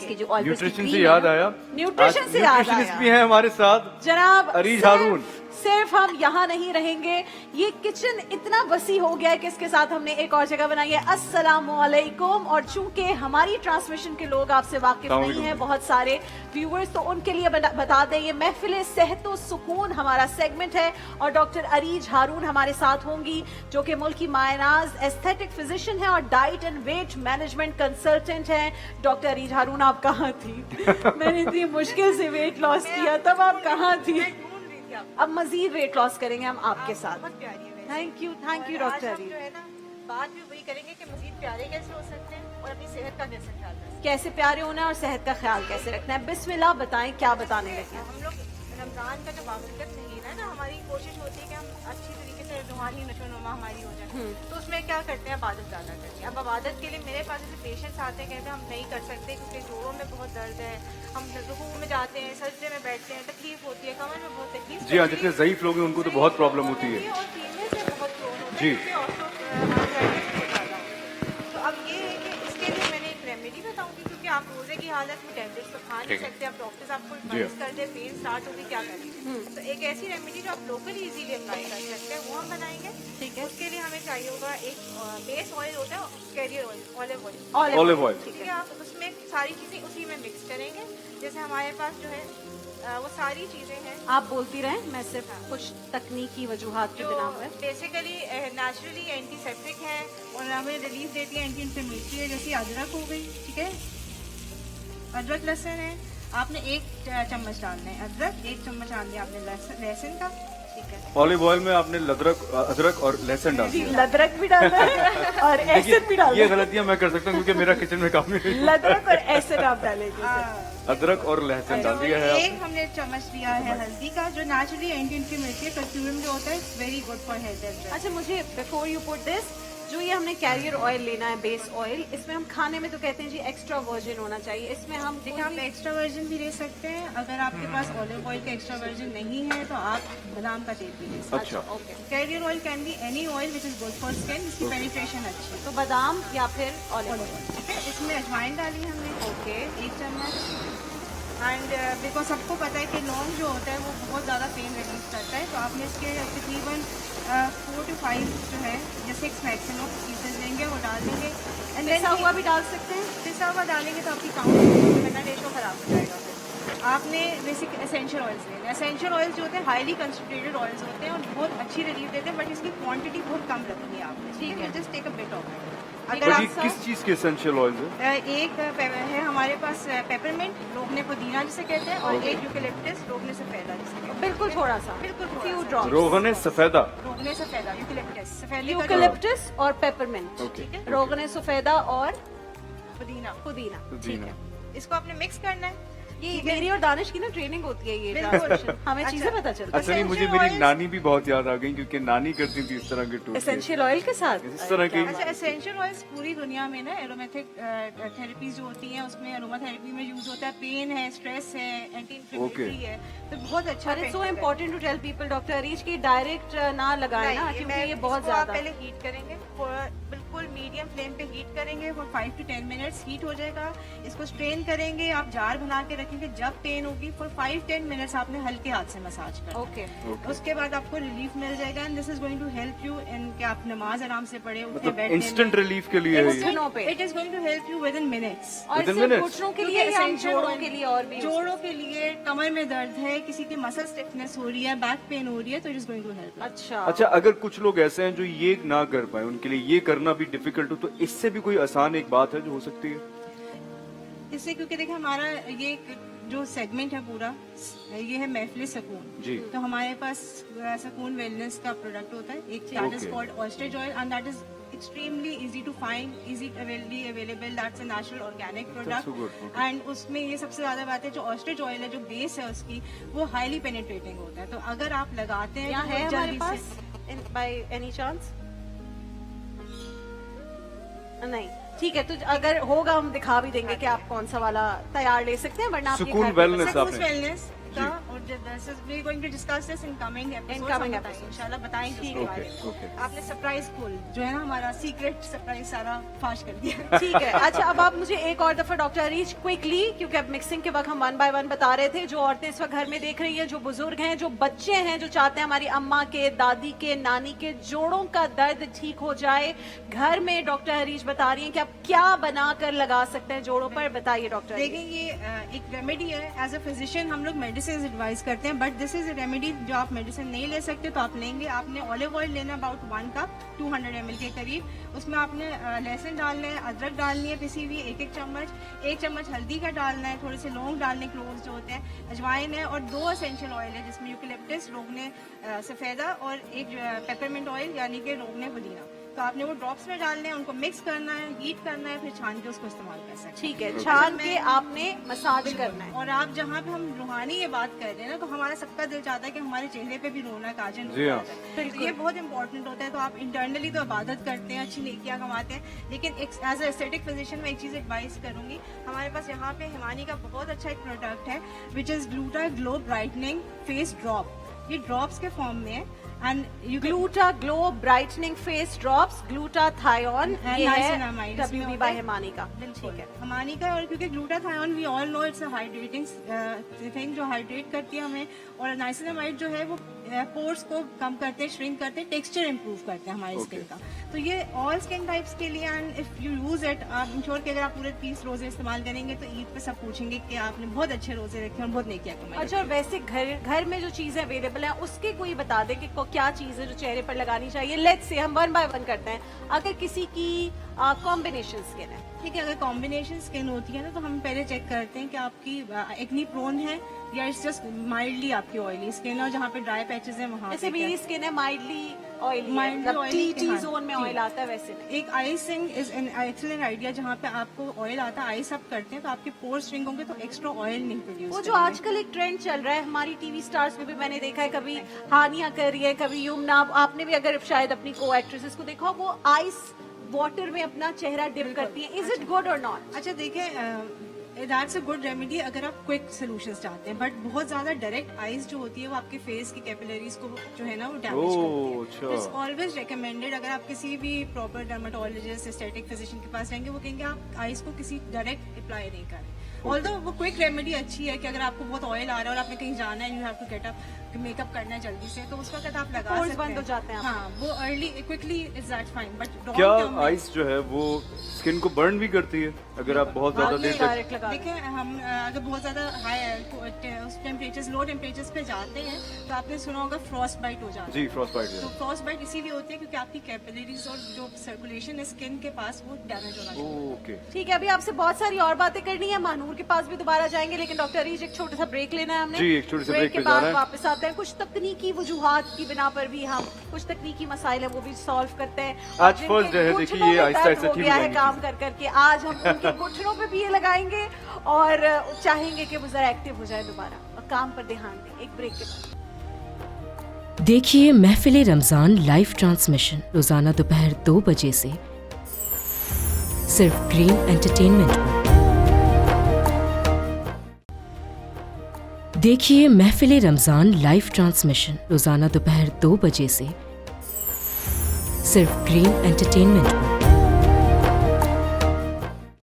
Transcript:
इसकी जो oil nutrition से याद आया, न्यूट्रिशन से याद न्यूट्रिशनिस्ट आया भी हैं हमारे साथ जनाब अरीज हारून। सिर्फ हम यहाँ नहीं रहेंगे, ये किचन इतना वसी हो गया है कि इसके साथ हमने एक और जगह बनाई है। अस्सलामुअलैकुम। और चूंकि हमारी ट्रांसमिशन के लोग आपसे वाकिफ नहीं है, बहुत सारे व्यूअर्स, तो उनके लिए बता दें, ये महफिल सेहत व सुकून हमारा सेगमेंट है और डॉक्टर अरीज हारून हमारे साथ होंगी, जो कि मुल्की मायनाज एस्थेटिक फिजिशियन है और diet and weight management consultant है। डॉक्टर अरीज हारून, आप कहाँ थी? मैंने इतनी मुश्किल से वेट लॉस किया, तब आप कहाँ थी? अब मजीद वेट लॉस करेंगे हम आपके साथ। Thank you doctor Areej. बात भी वही करेंगे कि मजीद प्यारे कैसे हो सकते हैं और अपनी सेहत का कैसे ख्याल रखें। कैसे प्यारे होना है और सेहत का ख्याल कैसे रखना है। बिस्मिल्लाह, बताएं क्या बताने लगे हैं। हम लोग रमजान का जो बाबरकत महीना है ना, हमारी कोशिश होती है कि हम अच्छी तरीके से रूहानी नशोनुमा हमारी हो जाए, तो उसमें क्या करते हैं, इबादत ज़्यादा करते हैं। अब इबादत के लिए मेरे पास ऐसे पेशेंट्स आते हैं, कहते हैं हम नहीं कर सकते क्योंकि जोड़ों में बहुत दर्द है, हम रुकू में जाते हैं, सजदे में बैठते हैं, तकलीफ होती है, कमर में बहुत तकलीफ। जी हाँ, जितने ज़ईफ लोग हैं उनको तो बहुत प्रॉब्लम होती है। और फीमेल से बहुत प्रोन होता है, जी। इससे ऑस्टियोआर्थराइटिस बहुत ज़्यादा होता है। तो अब ये है कि इसके लिए मैंने एक रेमेडी बताऊंगी, क्योंकि आप रोजे की हालत में टैबलेट्स तो खा नहीं सकते, आप डॉक्टर्स आपको एडवाइस कर दे, पेन स्टार्ट होगी, क्या करेंगे। तो एक ऐसी रेमेडी जो आप लोकली इजीली अप्लाई कर सकते हैं, वो हम बनाएंगे। ठीक है, उसके लिए हमें चाहिए होगा एक बेस ऑयल होता है, कैरियर ऑयल, ऑलिव ऑयल। ठीक है, आप उसमें सारी चीजें उसी में मिक्स करेंगे। जैसे हमारे पास जो है वो सारी चीजें हैं, आप बोलती रहें, मैं सिर्फ कुछ तकनीकी वजूहात के जो बिना में। बेसिकली नेचुरली एंटीसेप्टिक है और हमें रिलीफ देती है, एंटी इंफ्लेमेटरी है। जैसे अदरक हो गई, ठीक है, अदरक लहसुन है, आपने 1 चम्मच डालना है अदरक, 1 चम्मच डालना है आपने लहसुन का, ठीक है। ऑलिव ऑयल में आपने अदरक और लहसुन डाल दिया। लदरक भी डालना है और एसिड भी डालना ये है। गलतियां मैं कर सकता हूँ क्योंकि मेरा किचन में काम नहीं। लदरक और एसिड आप डालेंगे। अदरक और लहसुन डाल दिया है एक हमने चम्मच लिया है हल्दी का, जो नेचुरली एंटी इंफ्लेमेटरी कर्क्यूमिन जो होता है, वेरी गुड फॉर हेल्थ। अच्छा, मुझे बिफोर यू पुट दिस, जो ये हमने कैरियर ऑयल लेना है, बेस ऑयल, इसमें हम खाने में तो कहते हैं जी एक्स्ट्रा वर्जिन होना चाहिए, इसमें हम देखिए, आप एक्स्ट्रा वर्जिन भी ले सकते हैं। अगर आपके पास ऑलिव ऑयल का एक्स्ट्रा वर्जिन नहीं है तो आप बादाम का तेल भी ले सकते अच्छा। ओके, हैं। Career oil can be any oil which is good for skin, इसकी पेनिट्रेशन अच्छी है। तो बादाम या फिर ऑलिव ऑलिव ऑयल। ऑयल, ठीक है। इसमें अजवाइन डाली हमने, ओके, 1 चम्मच। एंड बिकॉज सबको पता है कि लौंग जो होता है वो बहुत ज़्यादा पेन रिलीफ करता है, तो आपने इसके तकरीबन 4 to 5 जो है, या 6 मैक्सिमम पीसेस लेंगे, वो डाल देंगे। एंड पिसा हुआ भी डाल सकते हैं। पिसा हुआ डालेंगे तो आपकी काउंट रेशो खराब हो जाएगा। फिर आपने बेसिक एसेंशियल ऑयल्स लेने। एसेंशियल ऑयल्स जो होते हैं हाईली कंसंट्रेटेड ऑयल्स होते हैं और बहुत अच्छी रिलीफ देते हैं, बट इसकी क्वांटिटी बहुत कम रखनी है आपने, ठीक है। Just take a bit of it. अगर जी, आप किस चीज के एसेंशियल ऑयल है? एक है हमारे पास पेपरमिंट, रोकने पुदीना जिसे कहते हैं, और एक यूकेलिप्टस, रोकने सफेदा जिसे कहते हैं। बिल्कुल थोड़ा सा, बिल्कुल थोड़ा फ्यू सा। ड्रॉप्स। रोगन सफेदा। रोकने सफेदा, यूकेलिप्टस सफेदे का यूकेलिप्टस और पेपरमिंट, ओके। रोगने सफेदा और पुदीना। पुदीना। जी ना। इसको आपने मिक्स करना है। ये मेरी और दानिश की ना ट्रेनिंग होती है, ये बिल्कुल। ट्रांसलेशन, हमें अच्छा। चीजें पता चलती अच्छा, नहीं, मुझे Essential मेरी oils- नानी भी बहुत याद आ गई क्योंकि नानी करती थी इस तरह के है। टूथ। एसेंशियल ऑयल के साथ इस तरह की। अच्छा, एसेंशियल ऑयल्स पूरी दुनिया में ना एरोमेथिक थेरेपीज जो होती हैं उसमें अरोमा थेरेपी में यूज होता है। पेन है, स्ट्रेस है, एंटी इंफ्लेमेटरी है, तो बहुत अच्छा। और it's so important to tell people doctor Areej की डायरेक्ट ना लगाए ना, क्योंकि ये बहुत ज्यादा। पहले हीट करेंगे, बिल्कुल मीडियम फ्लेम पे हीट करेंगे फॉर 5 to 10 मिनट्स। हीट हो जाएगा, इसको स्ट्रेन करेंगे, आप जार बना के रखेंगे। जब पेन होगी फॉर 5-10 मिनट्स आपने हल्के हाथ से मसाज करना। ओके, उसके बाद आपको रिलीफ मिल जाएगा and this is going to help you in कि आप नमाज आराम से पढ़े, उठे मतलब बैठे। इंस्टेंट रिलीफ के लिए है ये। घुटनों पे। It is going to help you within minutes. और Within सिर्फ minutes? घुटनों के लिए, हम जोड़ों के लिए और भी जोड़ों के लिए, कमर में दर्द है, किसी की मसल स्टिफनेस हो रही है, बैक पेन हो रही है, तो it is going to help. अच्छा। अच्छा, अगर कुछ लोग ऐसे हैं जो ये ना कर पाए, उनके लिए ये करना भी डिफिकल्ट हो, तो इससे भी कोई आसान एक बात है जो हो सकती है? इससे क्योंकि देखिए हमारा ये जो सेगमेंट है पूरा, ये है महफिल सुकून जी। तो हमारे पास सुकून वेलनेस का प्रोडक्ट होता है एक, that is Okay. Called ostrich oil and that is extremely easy to find, easy available, that's a natural organic product. so good, okay. And उसमें ये सबसे ज्यादा बात है, जो ऑस्ट्रिच ऑयल है, जो बेस है उसकी, वो हाईली पेनिट्रेटिंग होता है, तो अगर आप लगाते हैं यहाँ तो है बहुत हमारे जल्दी पास बाय एनी चांस? नहीं, ठीक है, तो अगर होगा हम दिखा भी देंगे कि आप कौन सा वाला तैयार ले सकते हैं, वरना आप ये सुकून घर पे wellness बना- आपने। वेलनेस का और we going to discuss this in coming episodes, coming episodes. इंशाल्लाह बताएंगे उसके Okay, बारे में। okay. आपने सरप्राइज फुल जो है ना हमारा सीक्रेट सरप्राइज सारा फाश कर दिया। ठीक है। अच्छा, अब आप मुझे एक और दफा डॉक्टर अरीज क्विकली, क्योंकि अब मिक्सिंग के वक्त हम 1 बाय 1 बता रहे थे, जो औरतें इस वक्त घर में देख रही हैं, जो बुजुर्ग हैं, जो बच्चे हैं, जो चाहते हैं हमारी अम्मा के, दादी के, नानी के जोड़ों का दर्द ठीक हो जाए, घर में डॉक्टर अरीज बता रही हैं कि आप क्या बनाकर लगा सकते हैं जोड़ों पर। बताइए डॉक्टर अरीज। देखिए ये एक रेमेडी है। एज अ फिजिशियन हम लोग मेडिसिन एडवाइस करते हैं, but this is a remedy जो आप मेडिसिन नहीं ले सकते तो आप लेंगे। आपने ऑलिव ऑयल लेना अबाउट 1 कप 200 ml के करीब। उसमें आपने लहसुन डालना है, अदरक डालनी है पिसी हुई 1 चम्मच, 1 चम्मच हल्दी का डालना है, थोड़े से लौंग डालने, क्लोव्स जो होते हैं, अजवाइन है, और 2 एसेंशियल ऑयल है जिसमें यूकेलिप्टस, रोगने सफेदा, और एक पेपरमिंट ऑयल यानी कि रोगने पुदीना। तो आपने वो ड्रॉप्स में डालने हैं, उनको मिक्स करना है, हीट करना है, फिर छान के उसको इस्तेमाल कर सकते हैं। ठीक है, छान के आपने मसाज करना है। और आप जहाँ पे हम रूहानी ये बात कर रहे हैं ना, तो हमारा सबका दिल चाहता है कि हमारे चेहरे पे भी रौनक आ जाए, जी हाँ। तो ये बहुत इंपॉर्टेंट होता है। तो आप इंटरनली तो इबादत करते हैं, अच्छी नेकियां कमाते हैं, लेकिन एक एज ए एस्थेटिक फिजिशियन में एक चीज़ एडवाइस करूंगी। हमारे पास यहाँ पे हिमानी का बहुत अच्छा एक प्रोडक्ट है which is gluta glow brightening face drop. ये ड्रॉप्स के फॉर्म में है, and you gluta glow brightening face drops, glutathione, ये है niacinamide इसमें WB होता बाय है। हिमानी का। ठीक है। हमानी का, और क्योंकि glutathione we all know it's a hydrating thing जो हाइड्रेट करती है हमें, और नाइसिनामाइड जो है वो पोर्स को कम करते हैं, श्रिंक करते हैं, टेक्सचर इंप्रूव करते हैं हमारी स्किन का। तो ये ऑल स्किन टाइप्स के लिए, and if you use it, आप इंश्योर कि अगर आप पूरे 30 रोजे इस्तेमाल करेंगे तो ईद पे सब पूछेंगे कि आपने बहुत अच्छे रोजे रखे और बहुत नेकियां कमाई। अच्छा, और वैसे घर में जो चीजें अवेलेबल हैं उसके कोई बता दें कि क्या चीज है जो चेहरे पर लगानी चाहिए। लेट्स से हम 1 बाय 1 करते हैं। अगर किसी की कॉम्बिनेशन स्किन है, ठीक है, अगर कॉम्बिनेशन स्किन होती है ना, तो हम पहले चेक करते हैं कि आपकी एक्नी प्रोन है या इट्स जस्ट माइल्डली आपकी ऑयली स्किन है, और जहाँ पे ड्राई पैचेस हैं वहाँ जैसे पे मेरी स्किन है mildly oily, Mildly oily, T हाँ, जोन में जी। ऑयल आता है, वैसे नहीं। एक icing is an excellent idea, जहाँ पे आपको ऑयल आता है, आइस आप करते हैं तो आपके पोर्स श्रिंक होंगे, तो एक्स्ट्रा ऑयल नहीं प्रोड्यूस। वो जो आजकल एक ट्रेंड चल रहा है हमारी टीवी स्टार्स में भी मैंने देखा है, कभी हानिया कर रही है, कभी युमना, आपने भी अगर शायद अपनी को एक्ट्रेसेस को देखा हो, वो आइस वाटर में अपना चेहरा डिप करती है। इज इट गुड और नॉट? अच्छा देखिए, दैट्स अ गुड रेमेडी अगर आप क्विक सोल्यूशंस चाहते हैं, बट बहुत ज्यादा डायरेक्ट आइस जो होती है वो आपके फेस की कैपिलरीज को जो है ना वो डैमेज करती है। इट्स ऑलवेज रिकमेंडेड, अगर आप किसी भी प्रॉपर डर्मेटोलॉजिस्ट, एस्थेटिक फिजिशियन के पास जाएंगे, वो कहेंगे आप आइस को किसी डायरेक्ट अप्लाई नहीं करें। ऑल्दो वो क्विक रेमेडी अच्छी है कि अगर आपको बहुत ऑयल आ रहा है और आपने कहीं जाना है, you have to get up, makeup करना है जल्दी से, तो उस वक्त आप लगा Pores सकते बंद हो जाते हैं हाँ, वो early quickly is that fine, but क्या आइस जो है वो स्किन को बर्न भी करती है अगर आप बहुत ज्यादा देर तक? डायरेक्ट लगा देखिए, हम अगर बहुत ज्यादा हाई उस टेम्परेचर्स, लो टेम्परेचर्स पे जाते हैं, तो आपने सुना होगा फ्रॉस्ट बाइट हो जाता है। जी, फ्रॉस्ट बाइट तो फ्रॉस्ट बाइट इसीलिए होती है क्योंकि आपकी कैपिलरीज और जो सर्कुलेशन है स्किन के पास वो डैमेज होना शुरू होता है। ओके। ठीक है, अभी आपसे बहुत सारी और बातें करनी है, महानूर के पास भी दोबारा जाएंगे, लेकिन डॉक्टर अरीज एक छोटा सा ब्रेक लेना है हमने। जी, एक छोटे से ब्रेक के पे बाद जाना है। वापस आते हैं। कुछ तकनीकी वजूहात की बिना पर भी हम कुछ तकनीकी मसाइल है वो भी सॉल्व करते हैं। आज जिनके फर्स्ट डे है, देखिए घुटनों ये में आहिस्ता दर्द आहिस्ता हो ठीक गया हो है जाएंगी काम कर करके, आज हम उनके घुटनों पे भी ये लगाएंगे और चाहेंगे कि वो जरा एक्टिव हो जाए दोबारा और काम पर ध्यान दें। एक ब्रेक के बाद देखिए महफिल रमजान लाइव ट्रांसमिशन रोजाना दोपहर 2 बजे से सिर्फ ग्रीन एंटरटेनमेंट पर। देखिए महफिल रमजान लाइव ट्रांसमिशन रोजाना दोपहर 2 बजे से सिर्फ ग्रीन एंटरटेनमेंट पर।